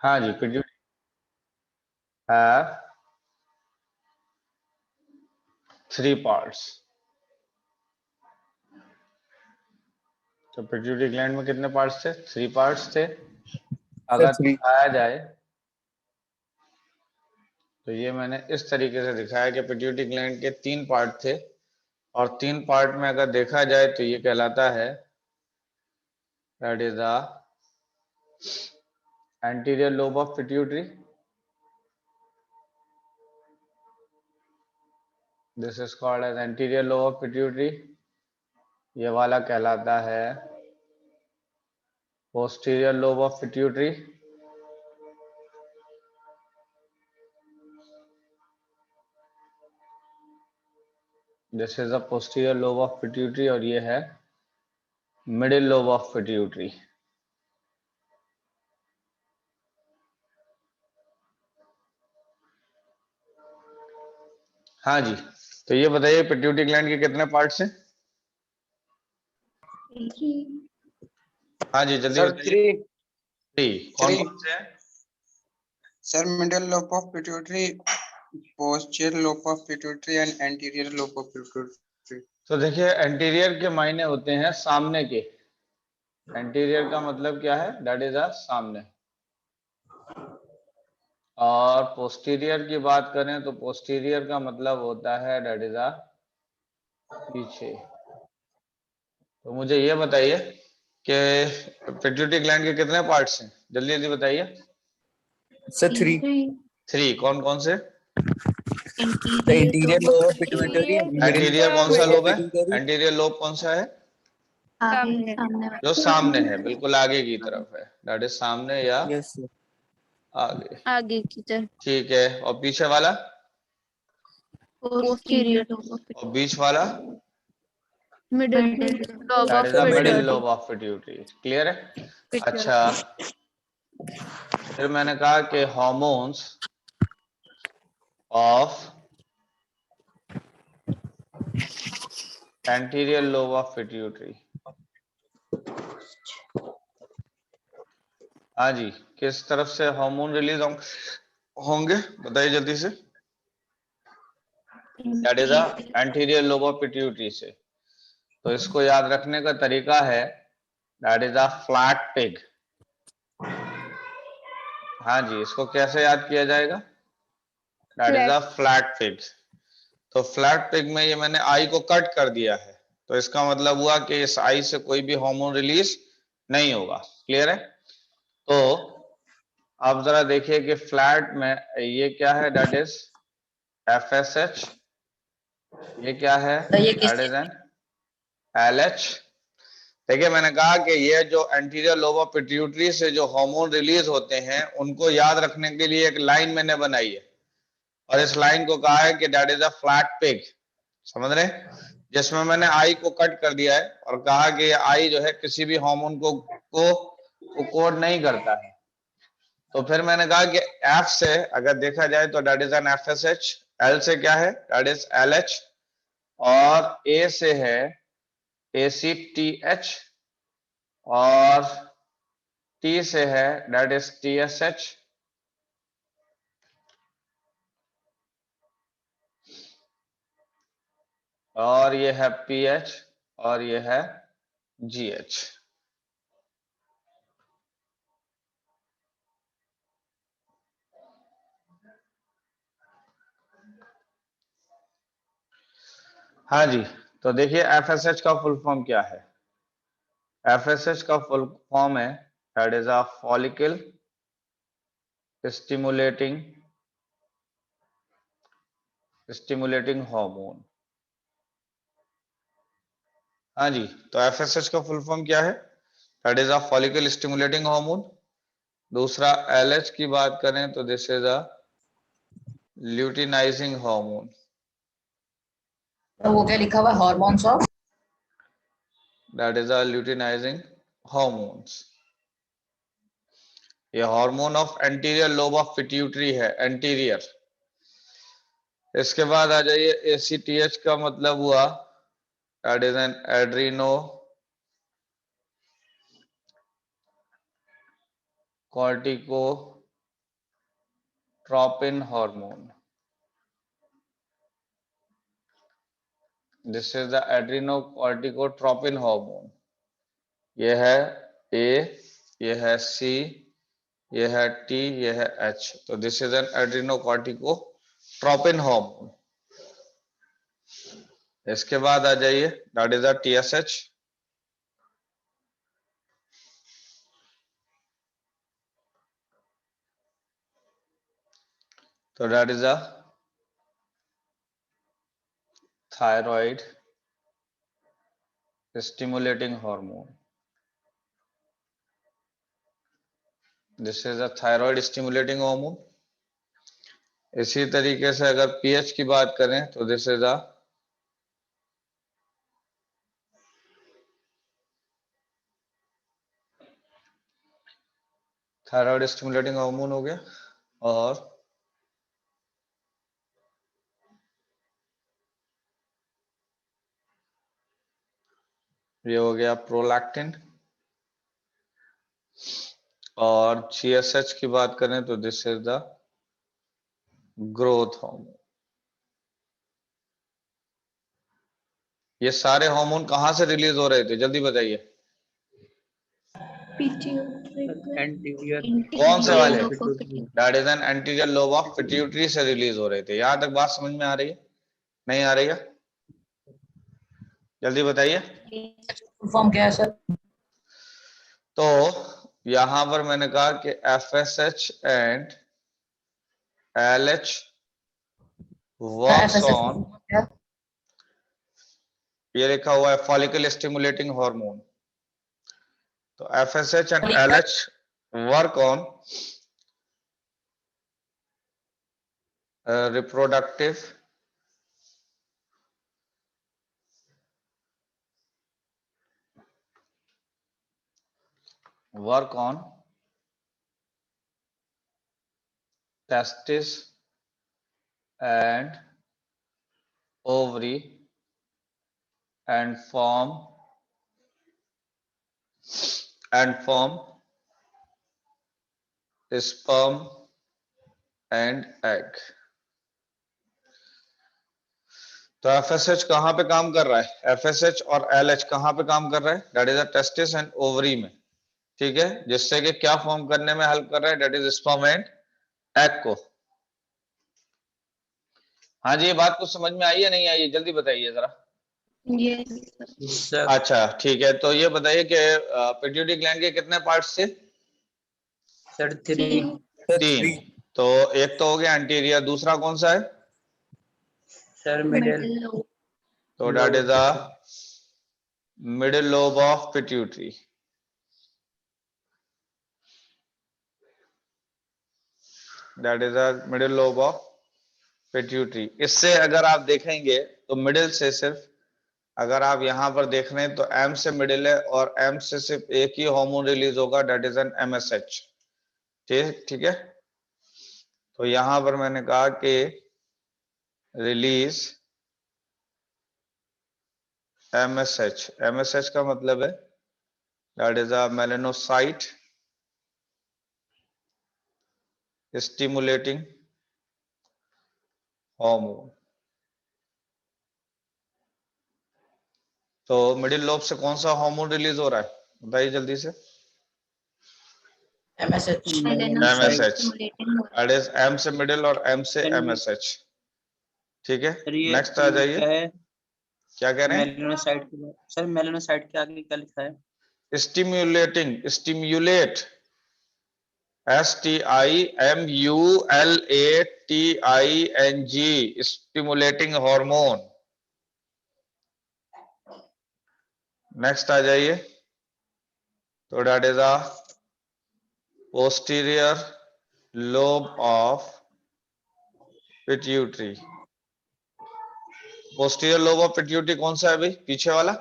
हाँ जी, pituitary have 3 parts. तो pituitary gland में कितने पार्ट्स थे? 3 पार्ट्स थे। अगर थ्री। दिखाया जाए तो ये मैंने इस तरीके से दिखाया कि पिट्यूटरी ग्लैंड के 3 पार्ट थे और 3 पार्ट में अगर देखा जाए तो ये कहलाता है that is the anterior lobe of pituitary, this is called as anterior lobe of pituitary. ये वाला कहलाता है posterior lobe of pituitary, this is the posterior lobe of pituitary, और ये है मिडिल लोब ऑफ पिट्यूटरी। हाँ जी, तो ये बताइए पिट्यूटरी ग्लैंड के कितने पार्ट्स हैं? हाँ जी, जल्दी सर बताइए। 3। कौन थ्री कौन से हैं? Sir, middle lobe of pituitary, posterior lobe of pituitary and anterior lobe of pituitary. तो देखिए, एंटीरियर के मायने होते हैं सामने के। एंटीरियर का मतलब क्या है? दैट इज सामने। और पोस्टीरियर की बात करें तो पोस्टीरियर का मतलब होता है दैट इज पीछे। तो मुझे ये बताइए कि पिट्यूटरी ग्लैंड के कितने पार्ट्स हैं? जल्दी जल्दी बताइए। सर 3। 3। कौन कौन से? Interior lobe of pituitary, middle anterior कौन सा लोब ऑफ लोब है? पिट्यूटरी, एंटीरियर लोब कौन सा है? सामने जो सामने है, बिल्कुल आगे की तरफ है, दैट इज सामने या यस सर, आगे। आगे की तरफ ठीक है, और पीछे वाला पोस्टीरियर और बीच वाला middle lobe that of is the middle pituitary lobe of pituitary. Clear है? अच्छा, फिर मैंने कहा कि hormones of anterior lobe of pituitary. हाँ जी, किस तरफ से हार्मोन रिलीज होंगे? बताइए जल्दी से। That is the anterior lobe of pituitary से। तो इसको याद रखने का तरीका है that is a flat pig. हाँ जी, इसको कैसे याद किया जाएगा? That is a flat pig. तो फ्लैट पिग में ये मैंने आई को कट कर दिया है, तो इसका मतलब हुआ कि इस आई से कोई भी हार्मोन रिलीज नहीं होगा। क्लियर है? तो आप जरा देखिए कि फ्लैट में ये क्या है, दैट इज FSH। ये क्या है? That is N LH। देखिए, मैंने कहा कि ये जो एंटीरियर लोब ऑफ पिट्यूटरी से जो हार्मोन रिलीज होते हैं उनको याद रखने के लिए एक लाइन मैंने बनाई है, और इस लाइन को कहा है कि that is a flat pig. समझ रहे? जिसमें मैंने आई को कट कर दिया है और कहा कि ये आई जो है किसी भी हार्मोन को कोड नहीं करता है। तो फिर मैंने कहा कि F से अगर देखा जाए तो that is N FSH, L से क्या है? दैट इज LH, और A से है ACTH, और T से है दैट इज TSH, और ये है PH, और ये है GH। हाँ जी, तो देखिए FSH का फुल फॉर्म क्या है? FSH का फुल फॉर्म है that is a follicle stimulating hormone. हाँ जी, तो FSH का फुल फॉर्म क्या है? That is a follicle stimulating hormone. दूसरा LH की बात करें तो this is a luteinising hormone. तो वो क्या लिखा हुआ है, hormones of? That is a luteinising hormones. ये hormone of anterior lobe of pituitary है, एंटीरियर। इसके बाद आ जाइए ACTH का मतलब हुआ that is N Adreno cortico tropin hormone. This is the adrenocorticotropin hormone. ये है A, ये है C, ये है T, ये है H. तो this is an adrenocorticotropin hormone. इसके बाद आ जाइए, that is the TSH. तो that is a thyroid stimulating hormone. This is a thyroid stimulating hormone. इसी तरीके से अगर pH की बात करें तो this is a thyroid stimulating hormone हो गया, और ये हो गया प्रोलैक्टिन। और GSH की बात करें तो this is the growth hormone. ये सारे हार्मोन कहां से रिलीज हो रहे थे, जल्दी बताइए। Anterior. कौन से वाले? Pituitary. That is N anterior lobe of pituitary से रिलीज हो रहे थे। यहां तक बात समझ में आ रही है, नहीं आ रही है? जल्दी बताइए। फॉर्म क्या है सर? तो यहां पर मैंने कहा कि FSH and LH works on, ये लिखा हुआ है फॉलिकल स्टिमुलेटिंग हार्मोन। तो FSH and LH work on reproductive work on testis and ovary and form sperm and egg. तो FSH कहां पे काम कर रहा है? FSH और LH कहां पे काम कर रहा है? That is a testis and ovary में, ठीक है, जिससे कि क्या फॉर्म करने में हेल्प कर रहा है? That is sperm and egg को। हाँ जी, ये बात कुछ समझ में आई है नहीं आई है, जल्दी बताइए जरा। Yes. अच्छा ठीक है, तो ये बताइए कि पिट्यूटरी ग्लैंड के कितने पार्ट्स थे? Sir, 3। तो एक तो हो गया एंटीरियर, दूसरा कौन सा है? Sir, middle. तो that is a middle lobe of pituitary. That is a middle lobe of pituitary. इससे अगर आप देखेंगे तो मिडिल से सिर्फ, अगर आप यहां पर देख रहे हैं तो M से मिडिल है, और M से सिर्फ एक ही हार्मोन रिलीज होगा, दैट इज एन MSH। ठीक है। तो यहां पर मैंने कहा कि रिलीज MSH का मतलब है that is a melanocyte stimulating hormone. तो मिडिल लोब से कौन सा हार्मोन रिलीज हो रहा है, बताइए जल्दी से। MSH। MSH, that is M से मिडिल और M से MSH, ठीक है। नेक्स्ट आ जाइए, क्या कह रहे हैं? मेलानोसाइट के बाद सर, मेलानोसाइट के आगे क्या लिखा है? Stimulating, stimulate, STIMULATING, stimulating hormone. Next आ जाइए, तो that is a posterior lobe of pituitary. Posterior lobe of pituitary कौन सा है भाई? पीछे वाला,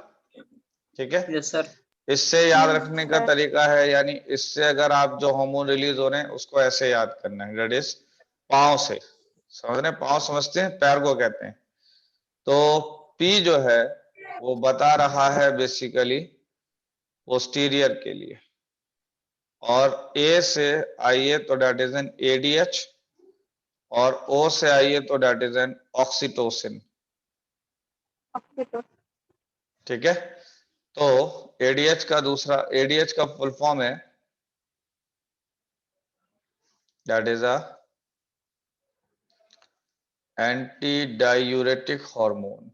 ठीक है। Yes sir. इससे याद रखने का तरीका है, यानी इससे अगर आप जो हार्मोन रिलीज हो रहे हैं उसको ऐसे याद करना है, दैट इज पांव से। समझ रहे हैं? पांव समझते हैं, पैर को कहते हैं। तो P जो है वो बता रहा है बेसिकली पोस्टीरियर के लिए, और A से आइए तो दैट इज एन ADH, और ओ से आई है तो डेट इज एन ऑक्सीटोसिन। ठीक है, तो एडीएच का फुल फॉर्म है that is a anti diuretic hormone.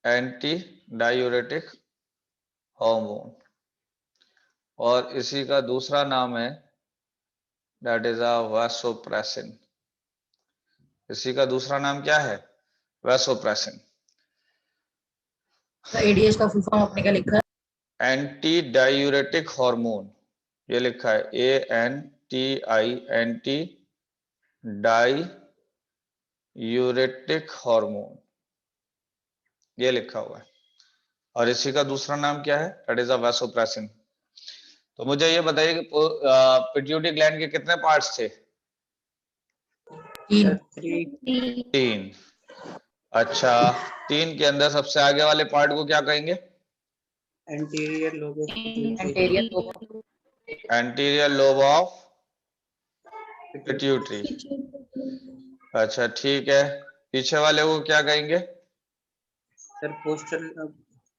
Anti diuretic hormone, और इसी का दूसरा नाम है दैट इज अ वैसोप्रेसिन। इसी का दूसरा नाम क्या है? वैसोप्रेसिन। एडीएच का फुल फॉर्म आपने क्या लिखा है? एंटी डायूरेटिक हार्मोन, ये लिखा है ANTI, एंटी डायूरेटिक हार्मोन, ये लिखा हुआ है। और इसी का दूसरा नाम क्या है? That is a vasopressin. तो मुझे ये बताइए कि पिट्यूटरी ग्लैंड के कितने पार्ट्स थे? 3। 3। अच्छा, 3 के अंदर सबसे आगे वाले पार्ट को क्या कहेंगे? Anterior lobe of pituitary. Anterior lobe. Anterior lobe of pituitary. अच्छा ठीक है, पीछे वाले को क्या कहेंगे? Sir, postal और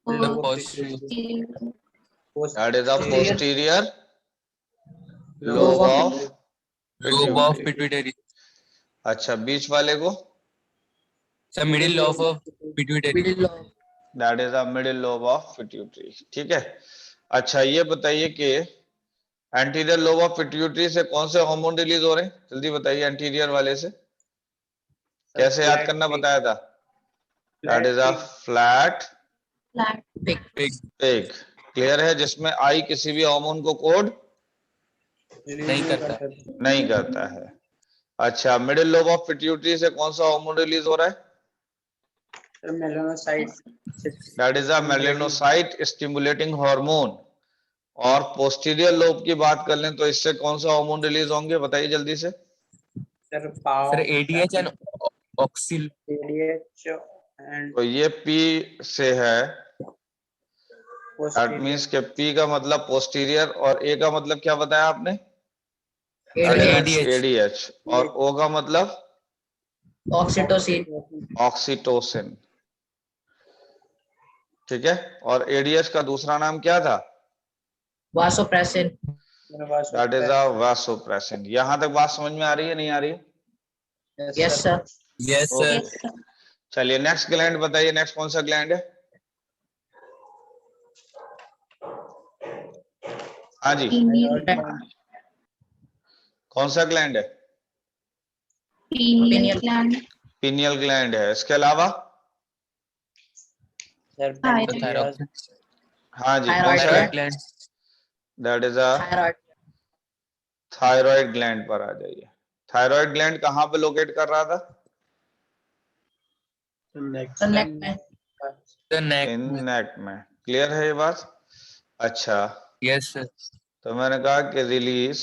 lobe of posterior. pituitary. That is a Posterior posterior lobe lobe of of pituitary. Lobe of pituitary. pituitary. अच्छा, बीच वाले को? The middle lobe of pituitary. Middle lobe. That is a middle lobe of pituitary. ठीक है, अच्छा ये बताइए कि anterior lobe of pituitary से कौन से हार्मोन रिलीज हो रहे हैं? जल्दी बताइए, एंटीरियर वाले से कैसे याद करना बताया था? That is a flat flat Pig. Pig. Clear है, जिसमें आई किसी भी हार्मोन को कोड नहीं करता. नहीं करता है। अच्छा, मिडिल लोब ऑफ पिट्यूटरी से कौन सा हार्मोन रिलीज हो रहा है? Sir, melanocyte. That is a melanocyte stimulating hormone. और पोस्टीरियर लोब की बात कर लें तो इससे कौन सा हार्मोन रिलीज होंगे? बताइए जल्दी से। Sir, PAO. Sir, ADH and oxyl. ADH and तो ये पी से है, दैट posterior. मीन्स के पी का मतलब पोस्टीरियर, और ए का मतलब क्या बताया आपने? ADH. एडीएच। और ओ का मतलब ऑक्सीटोसिन। ऑक्सीटोसिन। ठीक है, और एडीएच का दूसरा नाम क्या था? Vasopressin. That is a vasopressin. यहां तक बात समझ में आ रही है, नहीं आ रही है? Yes sir. Yes, sir. Yes sir चलिए नेक्स्ट ग्लैंड बताइए, नेक्स्ट कौन सा ग्लैंड है? हाँ जी, कौन सा ग्लैंड है? पीनियल ग्लैंड पीनियल ग्लैंड है। इसके अलावा? Sir, The pancreas. thyroid. हाँ जी, कौन Thyroid सा है? Thyroid gland. That is a thyroid. Thyroid gland पर आ जाइए। थायराइड ग्लैंड कहाँ पे लोकेट कर रहा था? Next. नेक में। The neck. इन नेक में। क्लियर है ये बात? अच्छा, Yes, sir. तो मैंने कहा कि रिलीज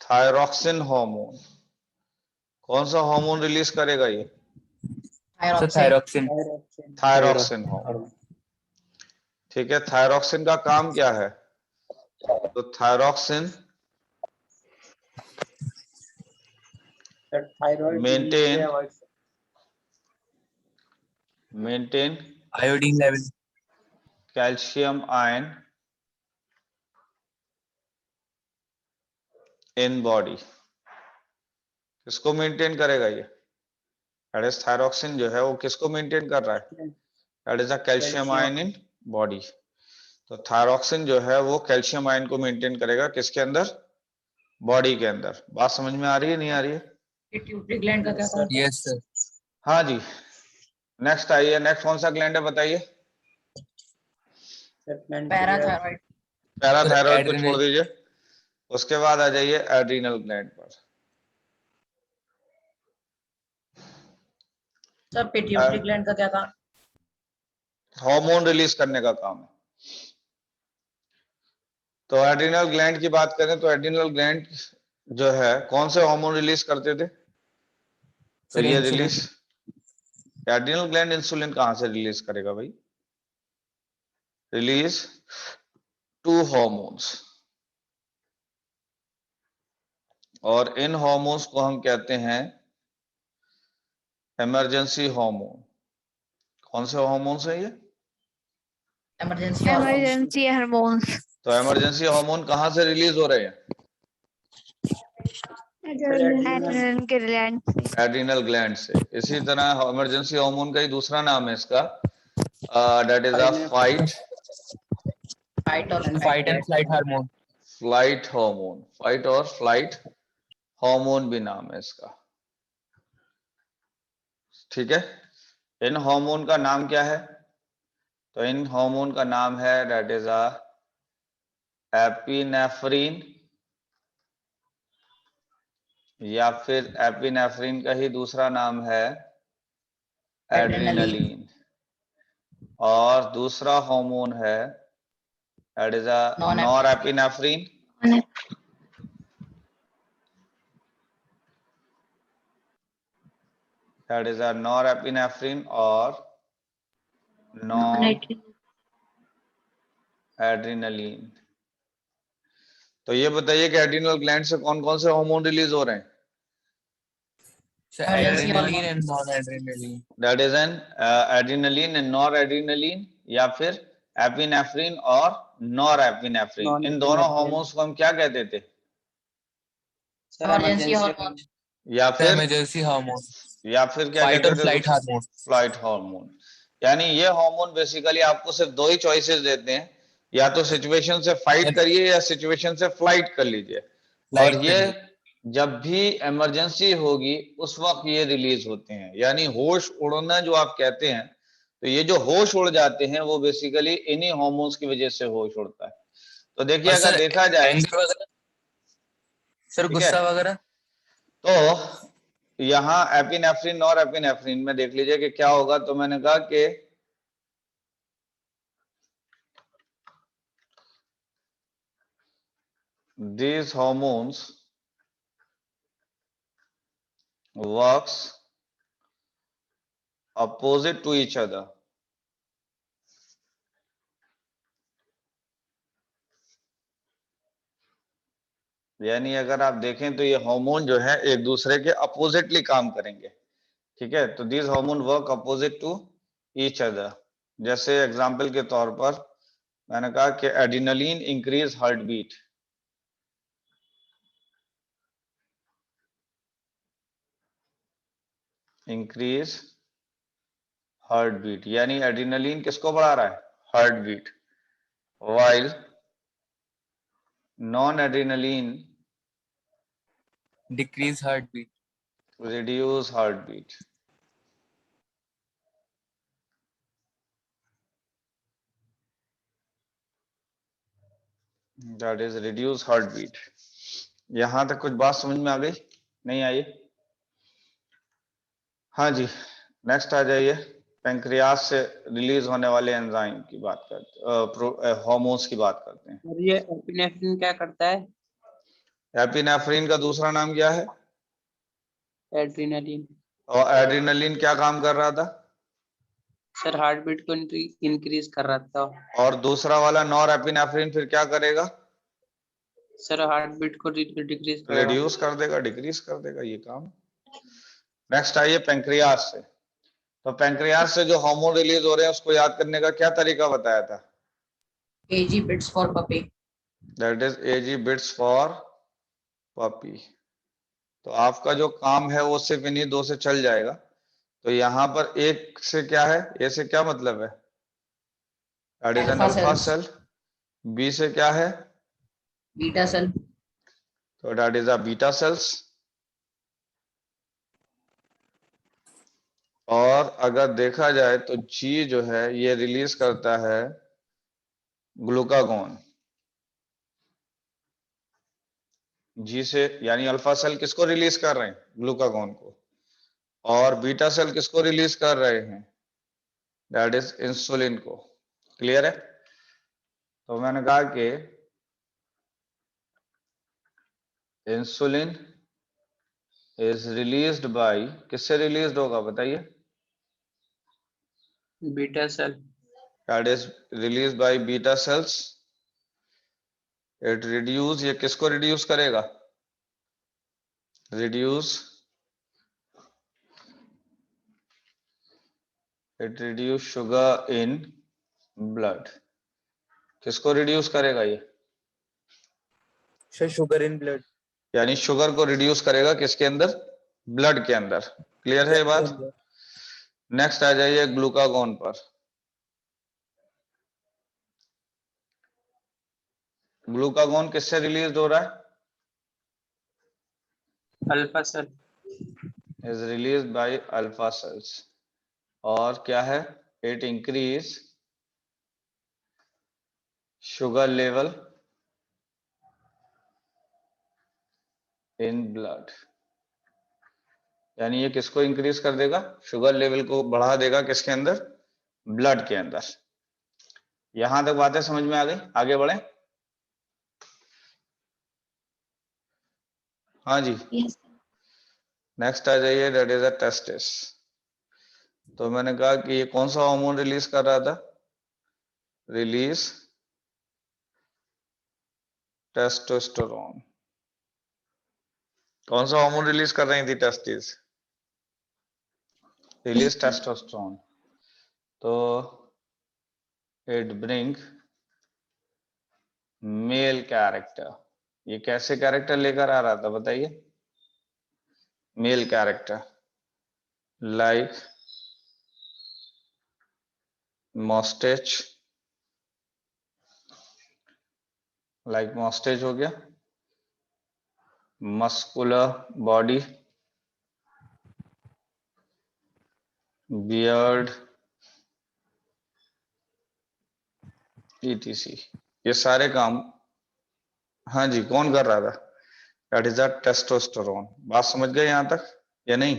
थायरॉक्सिन हार्मोन। कौन सा हार्मोन रिलीज करेगा ये? So thyroxine. thyroxine. Thyroxine hormone. ठीक है, थायरॉक्सिन का काम क्या है? तो thyroxine Sir, thyroid. Maintain Iodine level. Calcium ion in body. किसको मेंटेन करेगा ये? दैट इज थायरॉक्सिन जो है वो किसको मेंटेन कर रहा है? That is a calcium ion in body. तो थायरॉक्सिन जो है वो कैल्शियम आयन को मेंटेन करेगा किसके अंदर? बॉडी के अंदर। बात समझ में आ रही है, नहीं आ रही है? पिट्यूटरी ग्लैंड का क्या काम है? Yes, sir. हाँ जी, नेक्स्ट आइए, नेक्स्ट कौन सा ग्लैंड है बताइए? पैराथायराइड। पैराथायरॉइड को छोड़ adrenal. दीजिए, उसके बाद आ जाइए एड्रीनल ग्लैंड पर। सर पिट्यूटरी ग्लैंड का क्या काम? हार्मोन रिलीज करने का काम है। तो एड्रीनल ग्लैंड की बात करें तो एड्रीनल ग्लैंड जो है कौन से हार्मोन रिलीज करते थे? तो Sir, ये insulin. Release, adrenal gland insulin कहां से रिलीज करेगा भाई? रिलीज 2 hormones, और इन हार्मोन्स को हम कहते हैं इमरजेंसी हार्मोन। कौन से हार्मोन्स हैं ये? Emergency hormone. Emergency hormones. तो इमरजेंसी हार्मोन कहाँ से रिलीज हो रहे हैं? एड्रेनल ग्लैंड से। एड्रिनल ग्लैंड से। इसी तरह इमरजेंसी हार्मोन का ही दूसरा नाम है इसका, that is a fight fight और Fight and flight hormone. Flight hormone. Fight और फ्लाइट हार्मोन भी नाम है इसका, ठीक है। इन हार्मोन का नाम क्या है? तो इन हार्मोन का नाम है दैट इज अ एपिनेफ्रिन, या फिर एपिनेफ्रिन का ही दूसरा नाम है एड्रेनलिन। एड्रिनलिन, और दूसरा हार्मोन है that is a norepinephrine, that is a norepinephrine और नॉन एड्रिनलिन। तो ये बताइए कि एड्रिनल ग्लैंड से कौन कौन से हार्मोन रिलीज हो रहे हैं? So Emergency adrenaline hormone. and non-adrenaline. That is N adrenaline and nor adrenaline, या फिर एपिनेफ्रिन और नॉर एपिनेफ्रिन। इन दोनों हार्मोन्स को हम क्या कहते थे? Emergency hormone. या The फिर emergency hormone. क्या Fight कहते or थे? flight hormone. Flight hormone. यानी ये हार्मोन बेसिकली आपको सिर्फ दो ही चॉइसेस देते हैं, या तो सिचुएशन से फाइट करिए या सिचुएशन से फ्लाइट कर लीजिए। और Flight ये करिए। जब भी इमरजेंसी होगी उस वक्त ये रिलीज होते हैं, यानी होश उड़ना जो आप कहते हैं, तो ये जो होश उड़ जाते हैं वो बेसिकली इन्हीं हार्मोन्स की वजह से होश उड़ता है। तो देखिए और अगर सर देखा जाए, एंगर वगैरह, सर ठीक है, गुस्सा वगैरह। तो यहाँ एपिनेफ्रिन और एपिनेफ्रिन में देख लीजिए कि क्या होगा। तो मैंने कहा कि these hormones works opposite to each other, यानी अगर आप देखें तो ये हार्मोन जो है एक दूसरे के अपोजिटली काम करेंगे, ठीक है। तो these hormone work opposite to each other। जैसे एग्जांपल के तौर पर मैंने कहा कि adrenaline increase heart beat, increase heart beat, यानी एड्रिनलिन किसको बढ़ा रहा है? Heart beat. While non adrenaline Decrease heartbeat. reduce heartbeat। That is reduce heartbeat। यहां तक कुछ बात समझ में आ गई? नहीं आई? हाँ जी, नेक्स्ट आ जाइए। पेंक्रियास से रिलीज होने वाले एंजाइम की बात करते, हार्मोन्स की बात करते हैं। और ये एपिनेफ्रिन क्या करता है? एपिनेफ्रिन का दूसरा नाम क्या है? एड्रेनालिन। और एड्रिनलिन क्या काम कर रहा था? सर हार्ट बीट को इंक्रीज कर रहा था। और दूसरा वाला नॉर एपिनेफ्रिन फिर क्या करेगा? सर हार्ट बीट को डिक्रीज करेगा। रिड्यूस कर देगा, डिक्रीज कर देगा ये काम। नेक्स्ट आइए पेंक्रियास से। तो पेंक्रियास से जो हार्मोन रिलीज हो रहे हैं उसको याद करने का क्या तरीका बताया था? AG bits for puppy। That is AG bits for puppy. तो आपका जो काम है वो सिर्फ इन्हीं दो से चल जाएगा। तो यहाँ पर एक से क्या है? ए से क्या मतलब है? That is an Alpha alpha cells। Cell. B से क्या है? Beta cell. तो that is a beta cells. और अगर देखा जाए तो जी जो है ये रिलीज करता है ग्लूकागॉन। जी से यानी अल्फा सेल किसको रिलीज कर रहे हैं? ग्लूकागॉन को। और बीटा सेल किसको रिलीज कर रहे हैं? दैट इज इंसुलिन को। क्लियर है? तो मैंने कहा कि इंसुलिन इज रिलीज्ड बाय, किससे रिलीज्ड होगा बताइए? Beta cell. That is released by beta cells. It reduce, ये किसको रिड्यूस करेगा? Reduce, it reduce sugar in blood. किसको रिड्यूस करेगा ये? sugar in blood. यानी शुगर को रिड्यूस करेगा किसके अंदर? ब्लड के अंदर। क्लियर है ये बात? नेक्स्ट आ जाइए ग्लूकागॉन पर। ग्लूकागॉन किससे रिलीज हो रहा है? Alpha cell. Is release by alpha cells. और क्या है? It increase sugar level in blood. यानी ये किसको इंक्रीज कर देगा? शुगर लेवल को बढ़ा देगा किसके अंदर? ब्लड के अंदर। यहां तक बातें समझ में आ गई? आगे बढ़े। हाँ जी। Yes. नेक्स्ट आ जाइए, दैट इज अ टेस्टिस। तो मैंने कहा कि ये कौन सा हार्मोन रिलीज कर रहा था? Release testosterone. कौन सा हार्मोन रिलीज कर रही थी टेस्टिस? Release testosterone. तो इट ब्रिंग मेल कैरेक्टर। ये कैसे कैरेक्टर लेकर आ रहा था बताइए? मेल कैरेक्टर, लाइक मॉस्टेच, लाइक मॉस्टेच हो गया, मस्कुलर बॉडी, बियर्ड, etc। ये सारे काम, हाँ जी, कौन कर रहा था? That is a testosterone. बात समझ गए यहां तक या नहीं?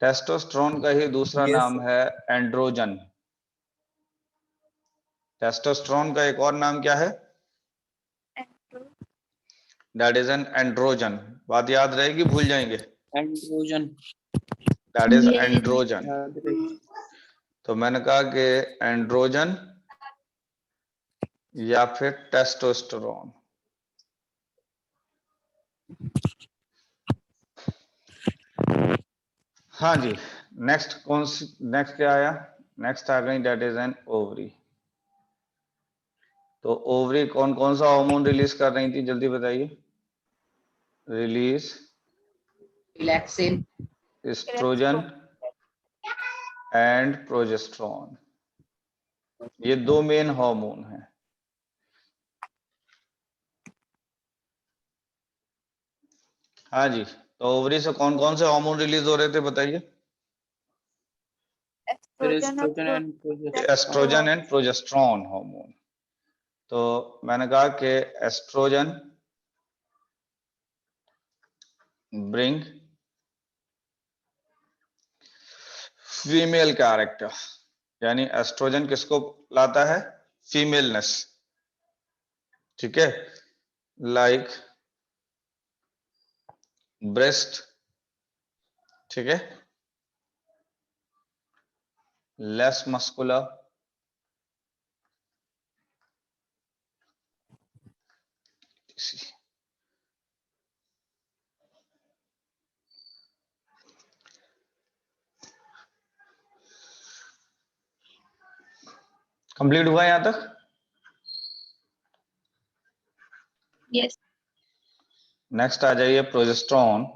टेस्टोस्टेरोन का ही दूसरा Yes, नाम है एंड्रोजन। टेस्टोस्टेरोन का एक और नाम क्या है? That is N androgen. बात याद रहेगी, भूल जाएंगे? Androgen. That is Yes. Androgen. याद रखिए। तो मैंने कहा कि एंड्रोजन या फिर टेस्टोस्टेरोन। हाँ जी। नेक्स्ट कौन सी, नेक्स्ट क्या आया? नेक्स्ट आ गई दैट इज एन ओवरी। तो ओवरी कौन कौन सा हार्मोन रिलीज कर रही थी, जल्दी बताइए? Release relaxin, estrogen and progesterone. ये दो मेन हार्मोन हैं। हाँ जी। तो ओवरी से कौन कौन से हार्मोन रिलीज हो रहे थे बताइए? Estrogen and progesterone. Estrogen and progesterone hormone. तो मैंने कहा कि एस्ट्रोजन ब्रिंग फीमेल कैरेक्टर। यानी एस्ट्रोजन किसको लाता है? फीमेलनेस। ठीक है, लाइक ब्रेस्ट, ठीक है, लेस मस्कुलर, कंप्लीट हुआ यहां तक? Yes. नेक्स्ट आ जाइए progesterone.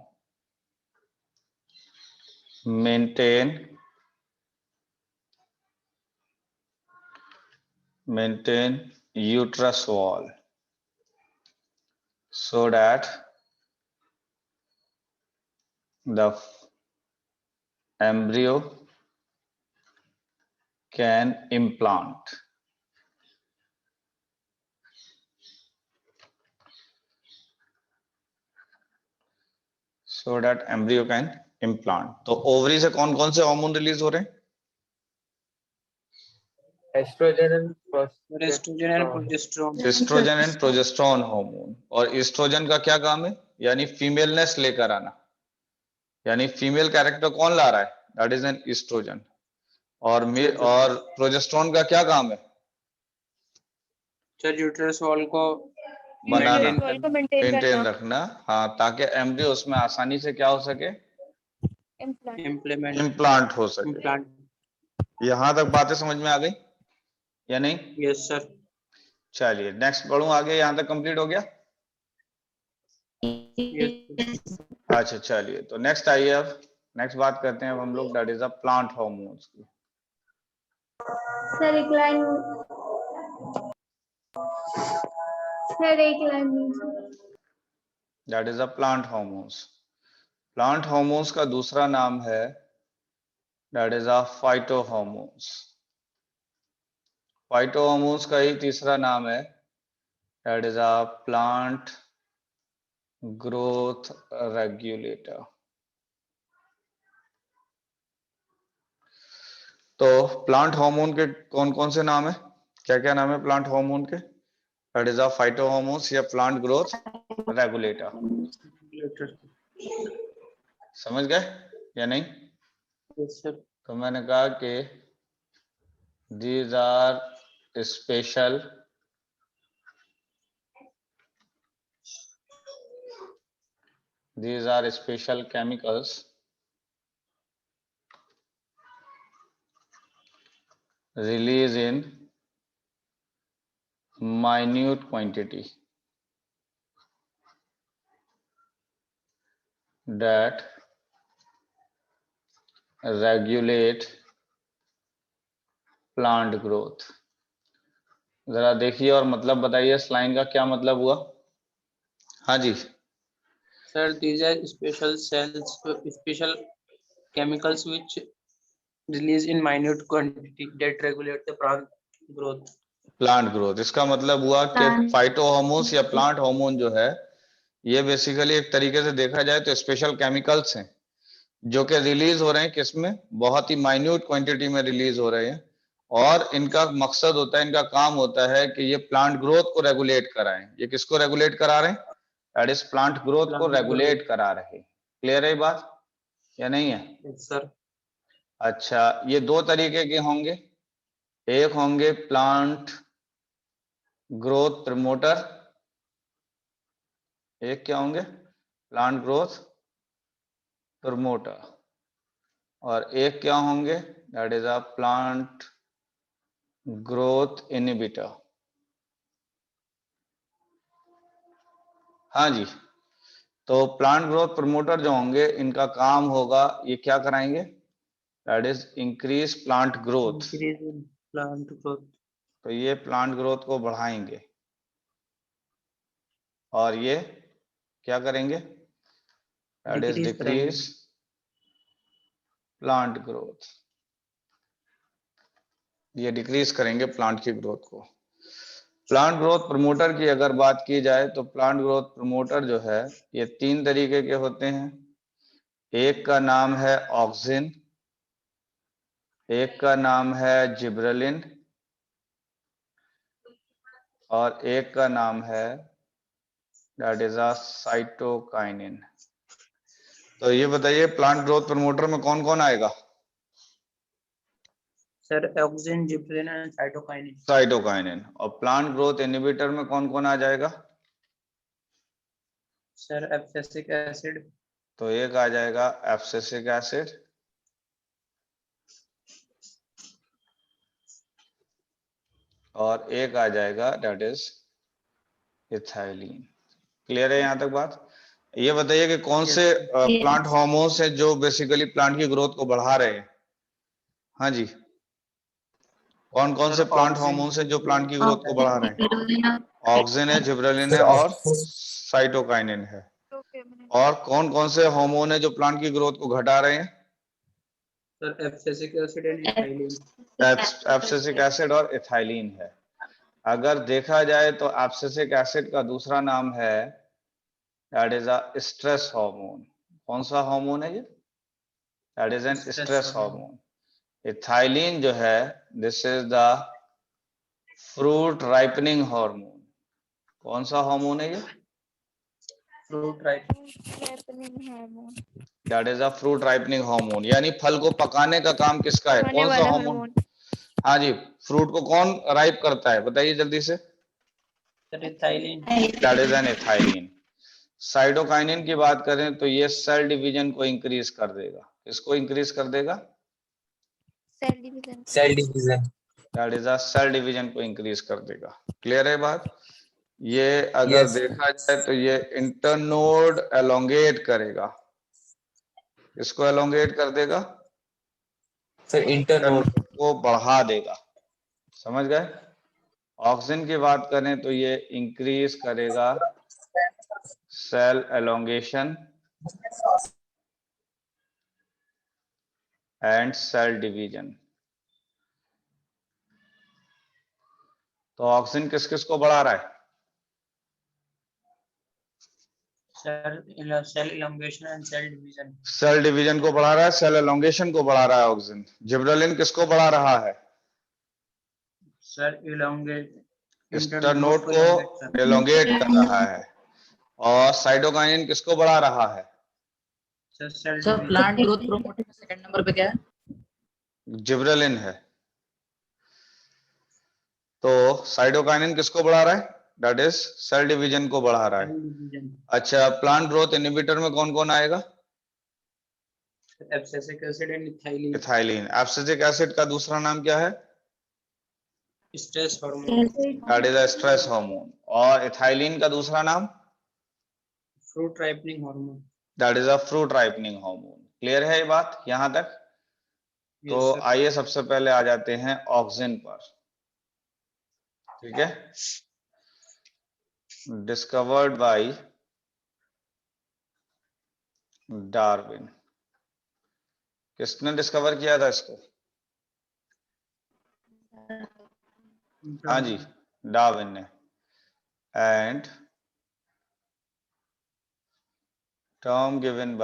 maintain uterus wall so that the embryo can implant। so that embryo can implant। तो ओवरी से कौन कौन से हार्मोन रिलीज हो रहे हैं? estrogen and estrogen and progesterone. Estrogen and progesterone hormone. और एस्ट्रोजन का क्या काम है? यानी फीमेलनेस लेकर आना। यानी फीमेल कैरेक्टर कौन ला रहा है? That is an estrogen. और प्रोजेस्टेरोन का क्या काम है? सर यूट्रस वॉल को बनाना, सोइल को मेंटेन मेंटेन करना, रखना, हाँ, ताकि एम्ब्रियो उसमें आसानी से क्या हो सके, इम्प्लांट। इम्प्लांट हो सके। implant. यहाँ तक बातें समझ में आ गई या नहीं? Yes, sir. चलिए नेक्स्ट बढ़ूं आगे, यहाँ तक कंप्लीट हो गया? Yes. अच्छा चलिए, तो नेक्स्ट आइए, अब नेक्स्ट बात करते हैं अब हम लोग, that is a plant hormones की। सर एक लाइन, सर एक line that is a plant hormones. Plant hormones का दूसरा नाम है that is a phyto hormones. Phyto hormones का ही तीसरा नाम है that is a plant growth regulator. तो प्लांट हार्मोन के कौन कौन से नाम है, क्या क्या नाम है प्लांट हार्मोन के? That is a phyto hormones या प्लांट ग्रोथ रेगुलेटर। Later. समझ गए या नहीं? Yes, sir. तो मैंने कहा कि these are special chemicals released in minute quantity that regulate plant growth। जरा देखिए और मतलब बताइए इस लाइन का क्या मतलब हुआ? हाँ जी, Sir, these are special cells, special chemicals which release in minute quantity that regulate the plant growth. Plant growth, इसका मतलब हुआ कि फाइटो हार्मोन्स या प्लांट हार्मोन जो है, ये बेसिकली एक तरीके से देखा जाए तो स्पेशल केमिकल्स हैं जो कि रिलीज हो रहे हैं, किसमें, बहुत ही माइन्यूट क्वांटिटी में रिलीज हो रहे हैं, और इनका मकसद होता है, इनका काम होता है कि ये प्लांट ग्रोथ को रेगुलेट कराएं। ये किसको रेगुलेट करा रहे हैं? दैट इज प्लांट ग्रोथ को रेगुलेट करा रहे हैं। क्लियर है बात या नहीं है? Yes, sir. अच्छा, ये दो तरीके के होंगे, एक होंगे प्लांट ग्रोथ प्रमोटर, एक क्या होंगे, प्लांट ग्रोथ प्रमोटर, और एक क्या होंगे, that is a plant growth inhibitor. हाँ जी, तो प्लांट ग्रोथ प्रमोटर जो होंगे, इनका काम होगा, ये क्या कराएंगे, that is increase plant growth. Increase in plant growth. तो ये प्लांट ग्रोथ को बढ़ाएंगे, और ये क्या करेंगे, दैट इज Decrease करेंगे. Decrease plant growth. ये डिक्रीज करेंगे प्लांट की ग्रोथ को। प्लांट ग्रोथ प्रमोटर की अगर बात की जाए तो प्लांट ग्रोथ प्रमोटर जो है, ये तीन तरीके के होते हैं। एक का नाम है ऑक्सिन, एक का नाम है जिब्रेलिन, और एक का नाम है दैट इज अ साइटोकाइनिन। तो ये बताइए प्लांट ग्रोथ प्रमोटर में कौन कौन आएगा? Sir, auxin, gibberellin and cytokinin. Cytokinin. और प्लांट ग्रोथ इनहिबिटर में कौन कौन आ जाएगा? Sir, abscisic acid. तो एक आ जाएगा एब्सिसिक एसिड, और एक आ जाएगा दैट इज इथाइलिन। क्लियर है यहाँ तक बात? ये बताइए कि कौन से प्लांट हार्मोन्स हैं जो बेसिकली प्लांट की ग्रोथ को बढ़ा रहे हैं? हाँ जी, कौन कौन से प्लांट हार्मोन्स हैं जो प्लांट की ग्रोथ को बढ़ा रहे हैं? ऑक्सिन है, जिब्रेलिन है, और साइटोकाइनिन है। और कौन कौन से हार्मोन है जो प्लांट की ग्रोथ को घटा रहे हैं? Sir, abscisic acid and ethylene. Abscisic acid और इथाइलिन है। अगर देखा जाए तो एब्सिसिक एसिड का दूसरा नाम है that is a stress hormone. कौन सा हार्मोन है ये? That is N stress hormone. Ethylene जो है, this is the fruit ripening hormone. कौन सा हार्मोन है ये? Fruit ripening. That is a fruit ripening hormone, यानी फल को पकाने का काम किसका है, कौन सा हार्मोन? हाँ जी, फ्रूट को कौन राइप करता है, बताइए जल्दी से। Sir, ethylene. That is N ethylene. Cytokinin की बात करें तो ये सेल डिवीजन को इंक्रीज कर देगा। किसको इंक्रीज कर देगा? Cell division. Cell division. That is a cell division को इंक्रीज कर देगा। क्लियर है बात? ये अगर Yes. देखा जाए तो ये इंटरनोड एलोंगेट करेगा। इसको एलोंगेट कर देगा, Sir, internode. इंटरनोड को बढ़ा देगा। समझ गए? ऑक्सीजन की बात करें तो ये इंक्रीज करेगा cell elongation and cell division. तो ऑक्सीजन किस किस को बढ़ा रहा है? Sir, cell elongation and cell division. Cell division को बढ़ा रहा है, सेल एलोंगेशन को बढ़ा रहा है ऑक्सीजन। जिब्रेलिन किसको बढ़ा रहा है? Sir, elongate. इंटरनोड को elongate, sir. एलोंगेट कर रहा है। और साइटोकाइनिन किसको बढ़ा रहा है? Sir, cell sir division. Plant growth promoter में सेकंड नंबर पे क्या है? जिब्रेलिन है। तो साइटोकाइनिन किसको बढ़ा रहा है? दैट इज सेल डिवीजन को बढ़ा रहा है। Cell division. अच्छा, प्लांट ग्रोथ इनहिबिटर में कौन कौन आएगा? Abscisic acid and ethylene. Ethylene. Abscisic acid का दूसरा नाम क्या है? Stress hormone. That is a stress hormone. और इथाइलिन का दूसरा नाम? Fruit ripening hormone. That is a fruit ripening hormone. Clear है ये बात यहां तक? तो Yes, sir. आइए सबसे पहले आ जाते हैं ऑक्सीजन पर। ठीक है? Discovered by Darwin. किसने डिस्कवर किया था इसको? हाँ जी, डार्विन ने। And term given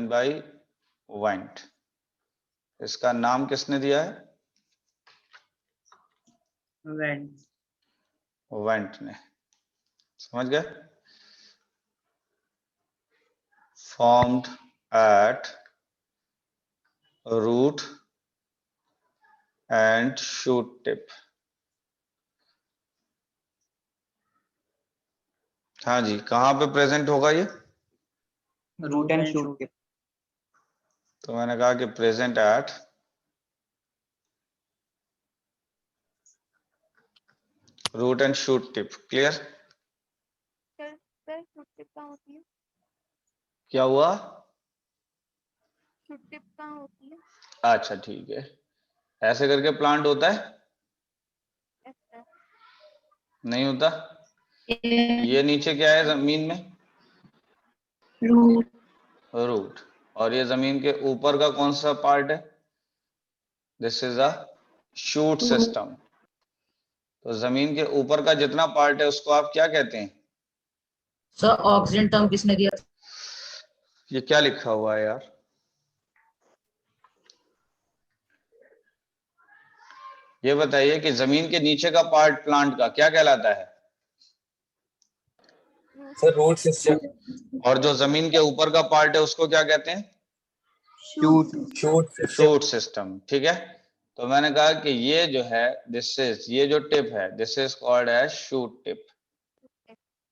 by went. इसका नाम किसने दिया है? Vent. वेंट ने। समझ गए? Formed at root and shoot tip. हाँ जी, कहाँ पे प्रेजेंट होगा ये? Root and shoot. तो मैंने कहा कि present at root and shoot tip. Clear? Sir sir shoot tip कहाँ होती है? क्या हुआ? शूट टिप कहाँ होती है? अच्छा ठीक है। ऐसे करके प्लांट होता है? अच्छा। नहीं होता। ये नीचे क्या है जमीन में? रूट। रूट। और ये जमीन के ऊपर का कौन सा पार्ट है? This is a shoot system. तो जमीन के ऊपर का जितना पार्ट है उसको आप क्या कहते हैं? सर ऑक्सीजन टर्म किसने दिया था? ये क्या लिखा हुआ है यार? ये बताइए कि जमीन के नीचे का पार्ट प्लांट का क्या कहलाता है? Sir, root system. और जो जमीन के ऊपर का पार्ट है उसको क्या कहते हैं? Shoot system. Shoot system. ठीक है? तो मैंने कहा कि ये जो है ये जो टिप है this is called as shoot tip.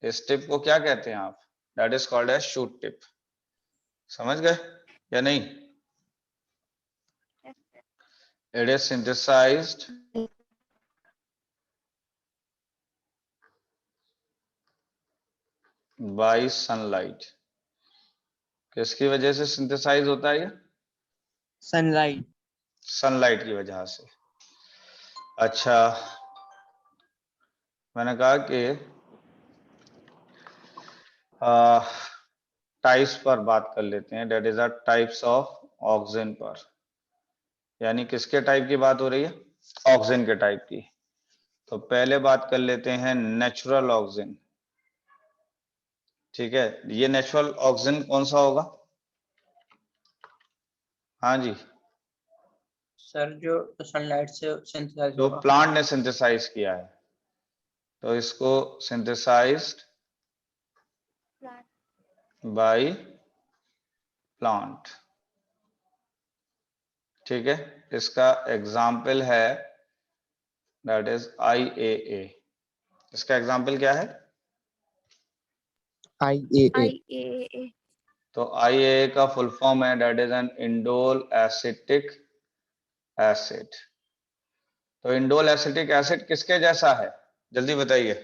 इस टिप को क्या कहते हैं आप? That is called as shoot tip. समझ गए या नहीं? It is synthesized by sunlight. किसकी वजह से सिंथेसाइज होता है ये? Sunlight. सनलाइट की वजह से। अच्छा, मैंने कहा कि टाइप्स पर बात कर लेते हैं। That is a types of oxygen पर। यानी किसके टाइप की बात हो रही है? ऑक्सीजन के टाइप की। तो पहले बात कर लेते हैं नेचुरल ऑक्सीजन। ठीक है? ये नेचुरल ऑक्सीजन कौन सा होगा? हाँ जी, सर जो सनलाइट से सिंथेसाइज जो होगा। प्लांट ने सिंथेसाइज किया है तो इसको सिंथेसाइज्ड बाय प्लांट। ठीक है? इसका एग्जाम्पल है दैट इज IAA। इसका एग्जाम्पल क्या है? IAA. IAA. तो IAA का फुल फॉर्म है that is N indole acetic acid. तो इंडोल एसिटिक एसिड किसके जैसा है, जल्दी बताइए।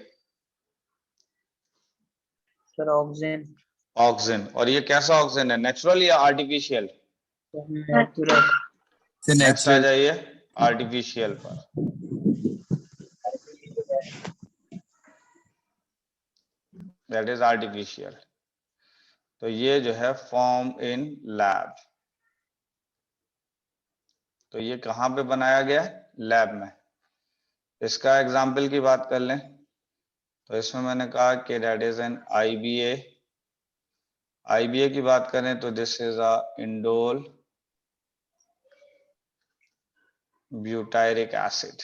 Sir oxygen. ऑक्सीजन। और ये कैसा ऑक्सीजन है, नेचुरल या आर्टिफिशियल? नेचुरल। Sir, नेक्स्ट आ natural. जाइए आर्टिफिशियल पर। That is artificial. तो ये जो है फॉर्म इन लैब। तो ये कहाँ पे बनाया गया है, लैब में। इसका एग्जाम्पल की बात कर लें तो इसमें मैंने कहा कि that is N IBA। IBA की बात करें तो this is a indole butyric acid.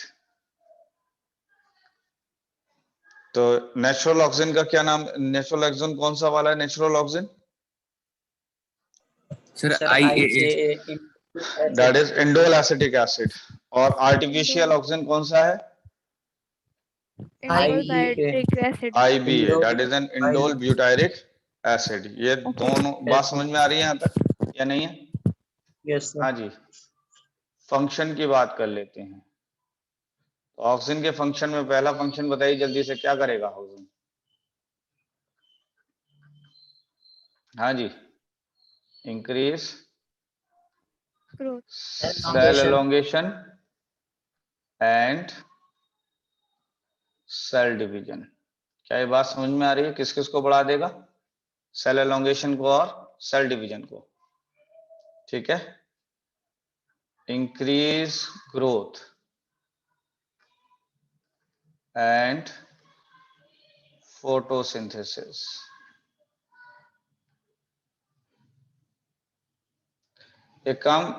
तो नेचुरल ऑक्सीजन का क्या नाम, नेचुरल ऑक्सीजन कौन सा वाला है natural oxygen? Sir, sir IAA. IAA that is indole acetic acid. और आर्टिफिशियल ऑक्सीजन कौन सा है? Indole IBA. citric acid. IBA that is N indole butyric acid. ये दोनों बात समझ में आ रही है यहाँ तक या नहीं है? यस हाँ सर। जी। फंक्शन की बात कर लेते हैं। तो ऑक्सीजन के फंक्शन में पहला फंक्शन बताइए जल्दी से, क्या करेगा ऑक्सीजन? हाँ जी, increase Growth. Cell elongation and cell division. क्या ये बात समझ में आ रही है? किस किस को बढ़ा देगा? सेल एलोंगेशन को और सेल डिवीजन को। ठीक है। Increase growth and photosynthesis. एक काम